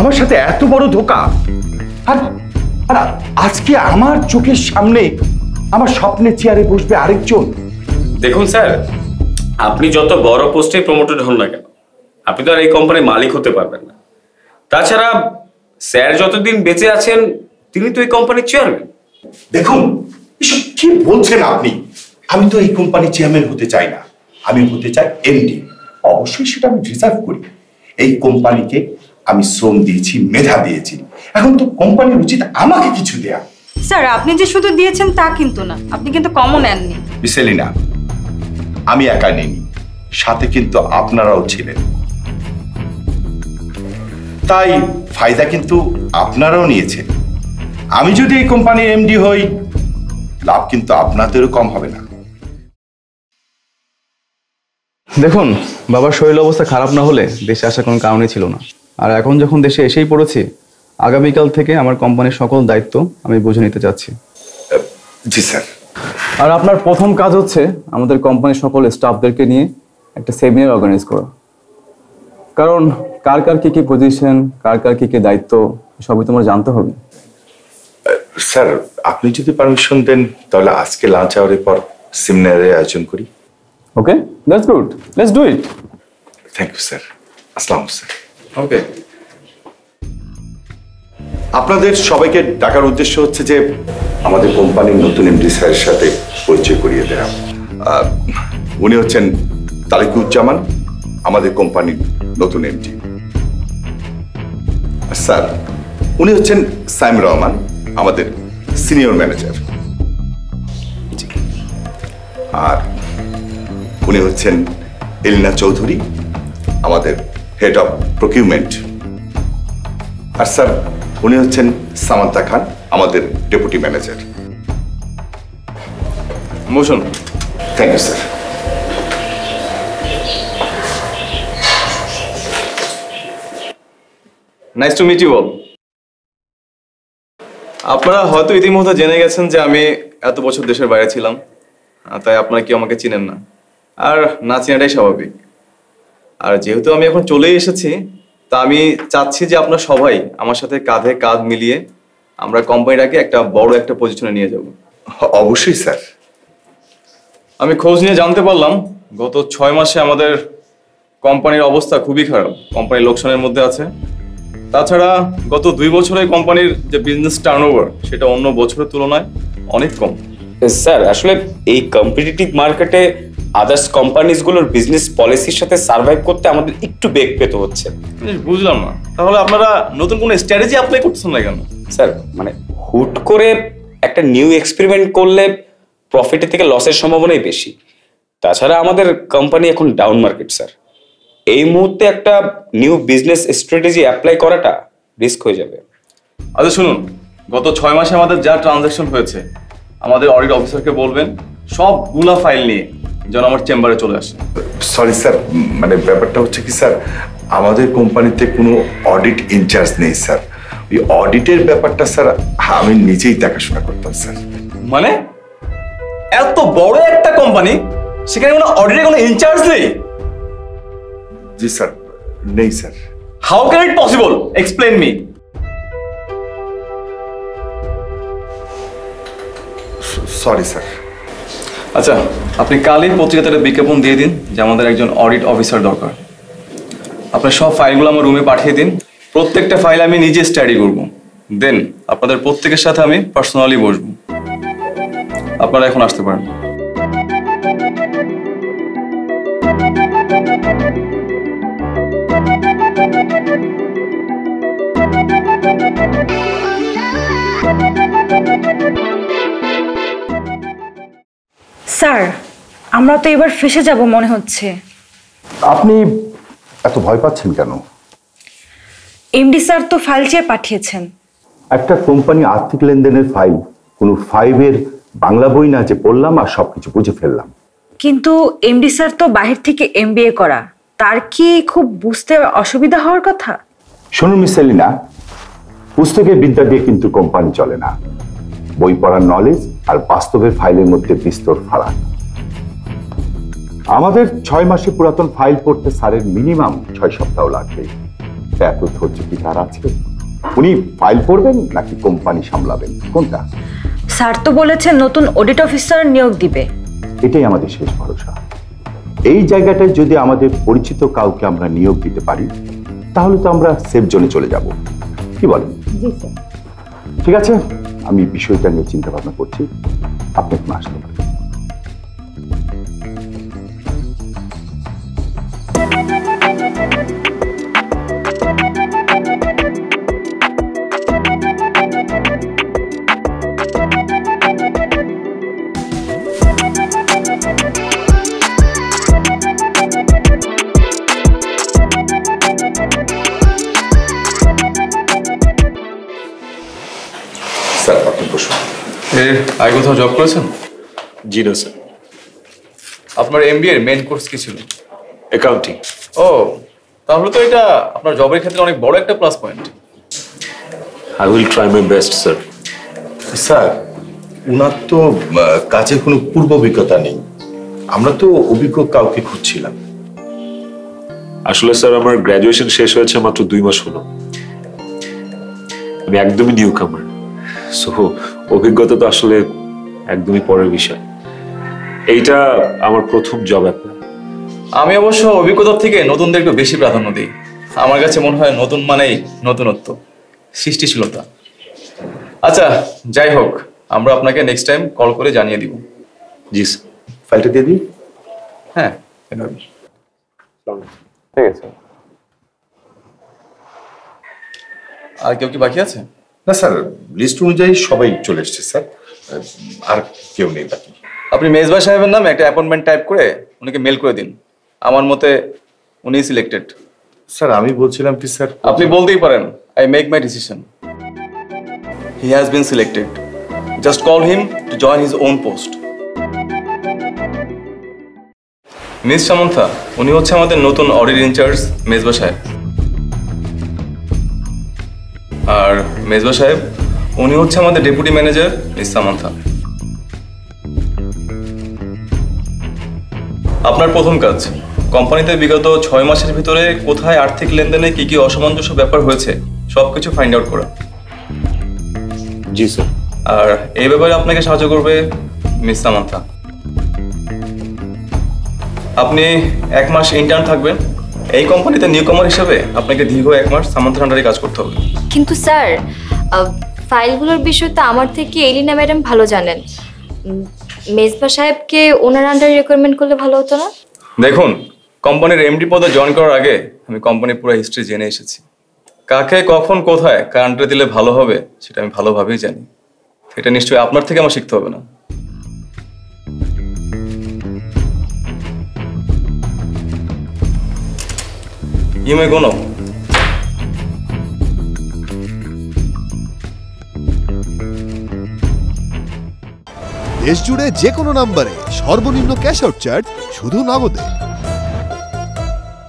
আমার সাথে এত বড় ধোঁকা। আর আজকে আমার চোখের সামনে আমার স্বপ্নের চেয়ারে বসবে আরেকজন। দেখুন স্যার, আপনি যত বড় পোস্টে প্রমোটেড হন না কেন, আপনি তো আর এই কোম্পানির মালিক হতে পারবেন না। তাছাড়া স্যার যতদিন বেঁচে আছেন তিনি তো এই কোম্পানির চেয়ারম্যান। দেখুন, এসব কি বলছেন আপনি? আমি তো এই কোম্পানির চেয়ারম্যান হতে চাই না, আমি হতে চাই এমডি। অবশ্যই সেটা আমি রিজার্ভ করি। এই কোম্পানিকে আমি শ্রম দিয়েছি, মেধা দিয়েছি, এখন তো কোম্পানির উচিত আমাকে কিছু দেয়া। স্যার, আপনি যে শুধু দিয়েছেন তা কিন্তু না, আপনি কিন্তু কমও নেননি। মিসেলিনা, আমি একা নেইনি, সাথে কিন্তু আপনারাও ছিলেন। তাই ফায়দা কিন্তু আপনারাও নিয়েছেন। আমি যদি এই কোম্পানির এমডি হই, লাভ কিন্তু আপনাদেরও কম হবে না। দেখুন, বাবার শরীর অবস্থা খারাপ না হলে দেশে আসার কোনো কারণই ছিল না। আর এখন যখন দেশে এসেই পড়েছি, আগামীকাল থেকে আমার কোম্পানির সকল দায়িত্ব আমি বুঝে নিতে চাচ্ছি। জি স্যার। আর আপনার প্রথম কাজ হচ্ছে আমাদের কোম্পানির সকল স্টাফদেরকে নিয়ে একটা সেমিনার অর্গানাইজ করা। কারণ কার কার কি কি পজিশন, কার কার কি কি দায়িত্ব, সবই তোমার জানতে হবে। স্যার, আপনি যদি পারমিশন দেন তাহলে আজকে লাঞ্চ আওয়ারের পর সেমিনারের আয়োজন করি। Okay, that's good, let's do it. Thank you sir. আসসালামু স্যার। ওকে। আপনাদের সবাইকে ডাকার উদ্দেশ্য হচ্ছে যে আমাদের কোম্পানির নতুন এমডি স্যারের সাথে পরিচয় করিয়ে দেওয়া। উনি হচ্ছেন তালিকুজ্জামান, আমাদের কোম্পানির নতুন এমডি। স্যার, উনি হচ্ছেন সাইম রহমান, আমাদের সিনিয়র ম্যানেজার। আর উনি হচ্ছেন এলিনা চৌধুরী, আমাদের হেড অফ প্রকিউরমেন্ট। আর স্যার, উনি হচ্ছেন সামান্তা খান, আমাদের deputy manager. Motion. Thank you sir. Nice to meet you all. আপনারা হয়তো ইতিমধ্যে জেনে গেছেন যে আমি এত বছর দেশের বাইরে ছিলাম, তাই আপনারা কেউ আমাকে চিনেন না, আর না চেনাটাই স্বাভাবিক। আর যেহেতু আমি এখন চলেই এসেছি, তা আমি চাচ্ছি যে আপনারা সবাই আমার সাথে কাঁধে কাঁধ মিলিয়ে আমরা কোম্পানিটাকে একটা বড় একটা পজিশনে নিয়ে যাব। অবশ্যই স্যার। আমি খোঁজ নিয়ে জানতে পারলাম গত 6 মাসে আমাদের কোম্পানির অবস্থা খুবই খারাপ, কোম্পানি লোকসানের মধ্যে আছে। তাছাড়া গত 2 বছরে কোম্পানির যে বিজনেস টার্নওভার সেটা অন্য বছরের তুলনায় অনেক কম। স্যার, আসলে এই কম্পিটিটিভ মার্কেটে আদার্স কোম্পানিজগুলোর বিজনেস পলিসির সাথে সার্ভাইভ করতে আমাদের একটু বেগ পেতে হচ্ছে। বুঝলাম না, তাহলে আপনারা নতুন কোনো স্ট্র্যাটেজি অ্যাপ্লাই করতেছেন না কেন? স্যার, মানে হুট করে একটা নিউ এক্সপেরিমেন্ট করলে প্রফিটের থেকে লসের সম্ভাবনাই বেশি। তাছাড়া আমাদের কোম্পানি এখন ডাউন মার্কেট স্যার। এই মুহূর্তে একটা নিউ বিজনেস স্ট্র্যাটেজি অ্যাপ্লাই করাটা রিস্ক হয়ে যাবে। আচ্ছা শুনুন, গত 6 মাসে আমাদের যা ট্রানজাকশন হয়েছে, আমাদের অডিট অফিসারকে বলবেন সবগুলা ফাইল নিয়ে যেন আমার চেম্বারে চলে আসে। সরি স্যার, মানে ব্যাপারটা হচ্ছে কি স্যার, আমাদের কোম্পানিতে কোনো অডিট ইনচার্জ নেই স্যার। ওই অডিটের ব্যাপারটা স্যার আমি নিজেই দেখাশোনা করতাম স্যার। মানে এত বড় একটা কোম্পানি, সেখানে কোনো অডিটের কোনো ইনচার্জ নেই? জি স্যার, নেই sir. How can it possible? Explain me. Sorry sir. আচ্ছা, আপনি কালই পত্রিকাতে একটা বিজ্ঞাপন দিয়ে দিন যে আমাদের একজন অডিট অফিসার দরকার। আপনার সব ফাইলগুলো আমার রুমে পাঠিয়ে দিন, প্রত্যেকটা ফাইল আমি নিজে স্টাডি করব। দেন আপনাদের প্রত্যেকের সাথে আমি পার্সোনালি বসবো। আপনারা এখন আসতে পারেন। স্যার, আমরা তো এবার ফেঁসে যাব মনে হচ্ছে। আপনি এত ভয় পাচ্ছেন কেন? এমডি স্যার তো ফাইল চেয়ে পাঠিয়েছেন। একটা কোম্পানি আর্থিক লেনদেনের ফাইল কোনো ফাইভের বাংলা বই না যে পড়লাম আর সবকিছু বুঝে ফেললাম। কিন্তু এমডি স্যার তো বাহির থেকে এমবিএ করা, তার কি খুব বুঝতে অসুবিধা হওয়ার কথা? শুনুন মিস সেলিনা, পুস্তকের বিদ্যা দিয়ে কিন্তু কোম্পানি চলে না। বই পড়ার নলেজ আর বাস্তবের ফাইলের মধ্যে বিস্তর ফারাক। আমাদের 6 মাসে পুরাতন ফাইল পড়তে স্যারের মিনিমাম 6 সপ্তাহ লাগবে। মাথায় এত ধৈর্য কি তার আছে? উনি ফাইল করবেন নাকি কোম্পানি সামলাবেন, কোনটা? স্যার তো বলেছেন নতুন অডিট অফিসার নিয়োগ দিবে। এটাই আমাদের শেষ ভরসা। এই জায়গাটায় যদি আমাদের পরিচিত কাউকে আমরা নিয়োগ দিতে পারি তাহলে তো আমরা সেফ জোনে চলে যাব, কি বলেন? জি স্যার। ঠিক আছে, আমি বিষয়টা নিয়ে চিন্তা ভাবনা করছি, আপনি এখন আসতে পারেন। স্যার আপনি বসুন। এর আগে কোথাও জব করেছেন? জি না স্যার, আপনার এমবিএ এর মেইন কোর্স কি ছিল? অ্যাকাউন্টিং। ও, তাহলে তো এটা আপনার জবের ক্ষেত্রে অনেক বড় একটা plus point. I will try my best sir. Sir, উনার তো কাজে কোনো পূর্ব অভিজ্ঞতা নেই, আমরা তো অভিজ্ঞ কাউকে খুঁজছিলাম। আসলে স্যার আমার গ্র্যাজুয়েশন শেষ হয়েছে মাত্র 2 মাস হলো, আমি একদমই নিউ কামার, সো অভিজ্ঞতা তো আসলে একদমই পরের বিষয়। এইটা আমার প্রথম জব অ্যাপ্লাই। আমি অবশ্য অভিজ্ঞতার থেকে নতুনদের একটু বেশি প্রাধান্য দিই। আমার কাছে মনে হয় নতুন মানেই নতুনত্ব, সৃষ্টিশীলতা। আচ্ছা, যাই হোক, আমরা আপনাকে নেক্সট টাইম কল করে জানিয়ে দিব। জি স্যার। ফাইলটা দিয়ে দিই। হ্যাঁ, ঠিক আছে। আর কেউ কি বাকি আছে? না স্যার, লিস্ট অনুযায়ী সবাই চলে এসছে স্যার, আর কেউ নেই বাকি। আপনি মেজবা সাহেবের নামে একটা অ্যাপয়েন্টমেন্ট টাইপ করে উনিকে মেল করে দিন। আমার মতে উনি সিলেক্টেড। স্যার আমি বলছিলাম কি স্যার, আপনি বলতেই পারেন, I make my decision. He has been selected. Just call him to join his own post. Miss Samantha, উনি হচ্ছে আমাদের নতুন অডিট ইনচার্জ মেজবা সাহেব। আর মেজবা সাহেব, উনি হচ্ছে আমাদের ডেপুটি ম্যানেজার মিস সামন্থা। আপনার প্রথম কাজ, কোম্পানিতে বিগত 6 মাসের ভিতরে কোথায় আর্থিক লেনদেনে কি কি অসামঞ্জস্য ব্যাপার হয়েছে সবকিছু ফাইন্ড আউট করা। জি স্যার। আর এই ব্যাপারে আপনাকে সাহায্য করবে মিস সামান্থা। আপনি 1 মাস ইন্টার্ন থাকবেন। এই কোম্পানিতে নিউ কামার হিসেবে আপনাকে দীর্ঘ 1 মাস সামান্থার আন্ডারে কাজ করতে হবে। কিন্তু স্যার, ফাইলগুলোর বিষয় তো আমার থেকে এলিনা ম্যাডাম ভালো জানেন। মেজবা সাহেবকে ওনার আন্ডারে রিকোয়ারমেন্ট করলে ভালো হতো না? দেখুন, কোম্পানির এমডি পদে জয়েন করার আগে আমি কোম্পানির পুরো হিস্ট্রি জেনে এসেছি। কাকে কখন কোথায় কার আন্ডারে দিলে ভালো হবে সেটা আমি ভালোভাবেই জানি। এটা নিশ্চয়ই আপনার থেকে আমার শিখতে হবে না। You may go now. দেশ জুড়ে যে কোনো নম্বরে সর্বনিম্ন ক্যাশ আউট চার্জ শুধু নগদে।